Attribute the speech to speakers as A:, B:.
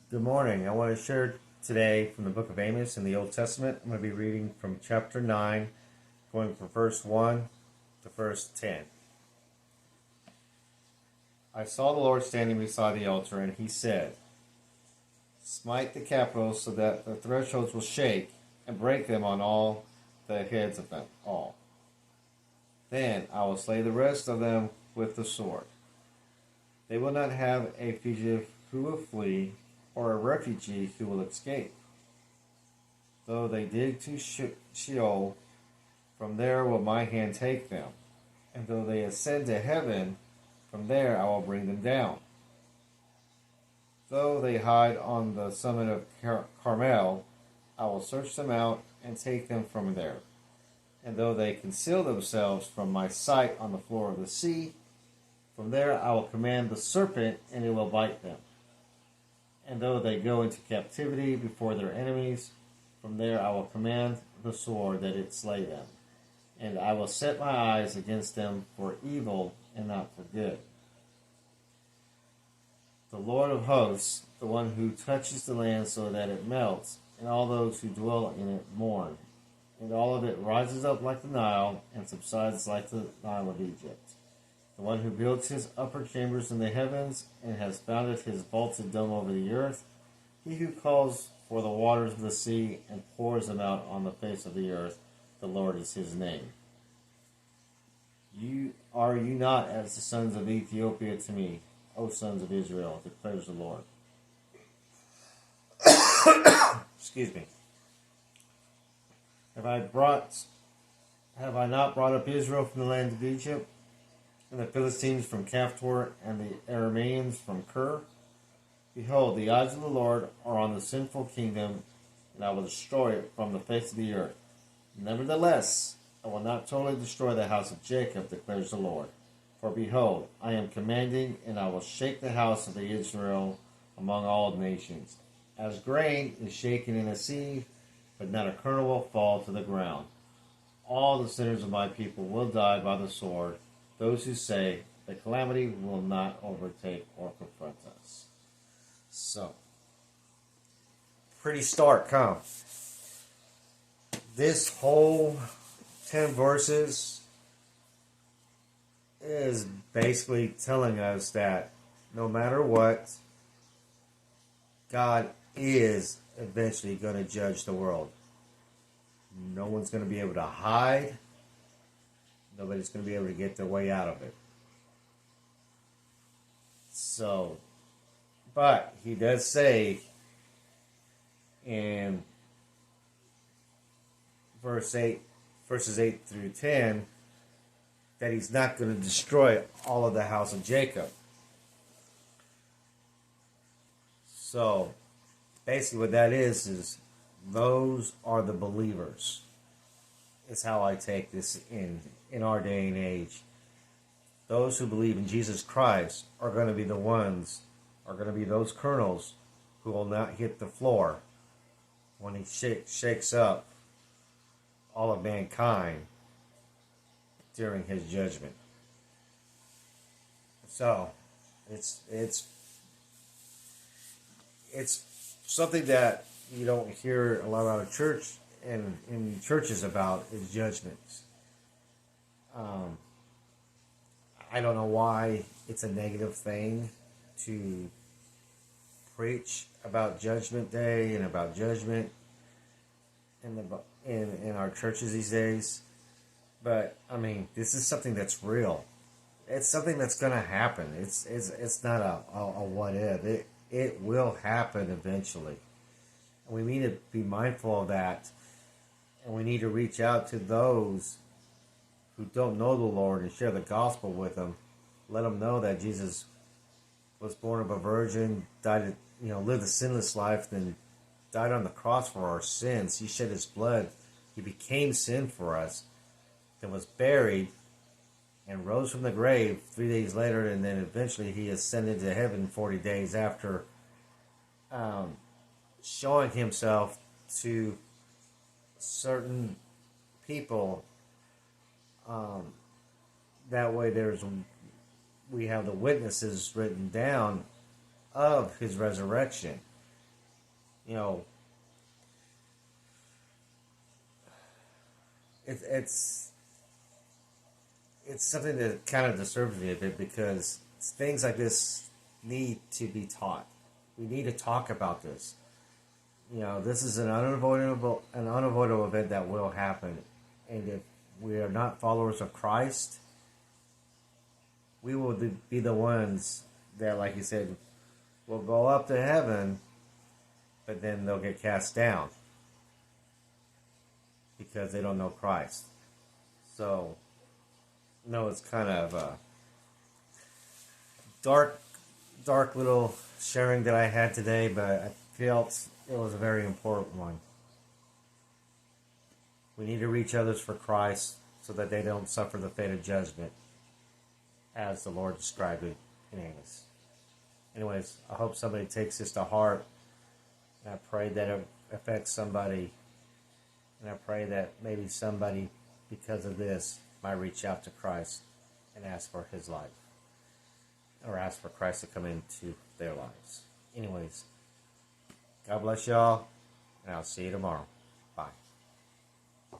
A: Good morning. I want to share today from the book of Amos in the Old Testament. I'm going to be reading from chapter 9, going from verse 1 to verse 10. I saw the Lord standing beside the altar, and he said, Smite the capitals so that the thresholds will shake, and break them on all the heads of them all. Then I will slay the rest of them with the sword. They will not have a fugitive who will flee, or a refugee who will escape. Though they dig to Sheol, from there will my hand take them. And though they ascend to heaven, from there I will bring them down. Though they hide on the summit of Carmel, I will search them out and take them from there. And though they conceal themselves from my sight on the floor of the sea, from there I will command the serpent, and it will bite them. And though they go into captivity before their enemies, from there I will command the sword that it slay them. And I will set my eyes against them for evil and not for good. The Lord of hosts, the one who touches the land so that it melts, and all those who dwell in it mourn. And all of it rises up like the Nile, and subsides like the Nile of Egypt. The one who builds his upper chambers in the heavens, and has founded his vaulted dome over the earth, he who calls for the waters of the sea, and pours them out on the face of the earth, the Lord is his name. Are you not as the sons of Ethiopia to me, O sons of Israel, declares the Lord. Excuse me. Have I not brought up Israel from the land of Egypt, and the Philistines from Caphtor, and the Arameans from Kir? Behold, the eyes of the Lord are on the sinful kingdom, and I will destroy it from the face of the earth. Nevertheless, I will not totally destroy the house of Jacob, declares the Lord. For behold, I am commanding, and I will shake the house of the Israel among all nations. As grain is shaken in a sieve, but not a kernel will fall to the ground. All the sinners of my people will die by the sword, those who say, the calamity will not overtake or confront us. So, pretty stark, huh? This whole 10 verses is basically telling us that no matter what, God is eventually going to judge the world. No one's going to be able to hide. Nobody's going to be able to get their way out of it. So, but he does say in verses 8 through 10 that he's not going to destroy all of the house of Jacob. So, basically what that is those are the believers. It's how I take this in our day and age. Those who believe in Jesus Christ are going to be those kernels who will not hit the floor when he shakes up all of mankind during his judgment. So, it's something that you don't hear a lot out of church and in churches about is judgments. I don't know why it's a negative thing to preach about Judgment Day and about judgment in our churches these days. But I mean, this is something that's real. It's something that's going to happen. It's not a what if. It will happen eventually. And we need to be mindful of that. And we need to reach out to those who don't know the Lord and share the gospel with them. Let them know that Jesus was born of a virgin, lived a sinless life, then died on the cross for our sins. He shed his blood. He became sin for us. Then was buried and rose from the grave 3 days later, and then eventually he ascended to heaven 40 days after showing himself to certain people. That way we have the witnesses written down of his resurrection. You know, it's something that kind of disturbs me a bit because things like this need to be taught. We need to talk about this. You know, this is an unavoidable event that will happen, and if we are not followers of Christ, we will be the ones that, like you said, will go up to heaven, but then they'll get cast down because they don't know Christ. So, no, it's kind of a dark little sharing that I had today, but I felt it was a very important one. We need to reach others for Christ so that they don't suffer the fate of judgment, as the Lord described it in Amos. Anyways, I hope somebody takes this to heart, and I pray that it affects somebody, and I pray that maybe somebody, because of this, might reach out to Christ and ask for his life, or ask for Christ to come into their lives. Anyways, God bless y'all, and I'll see you tomorrow. Bye.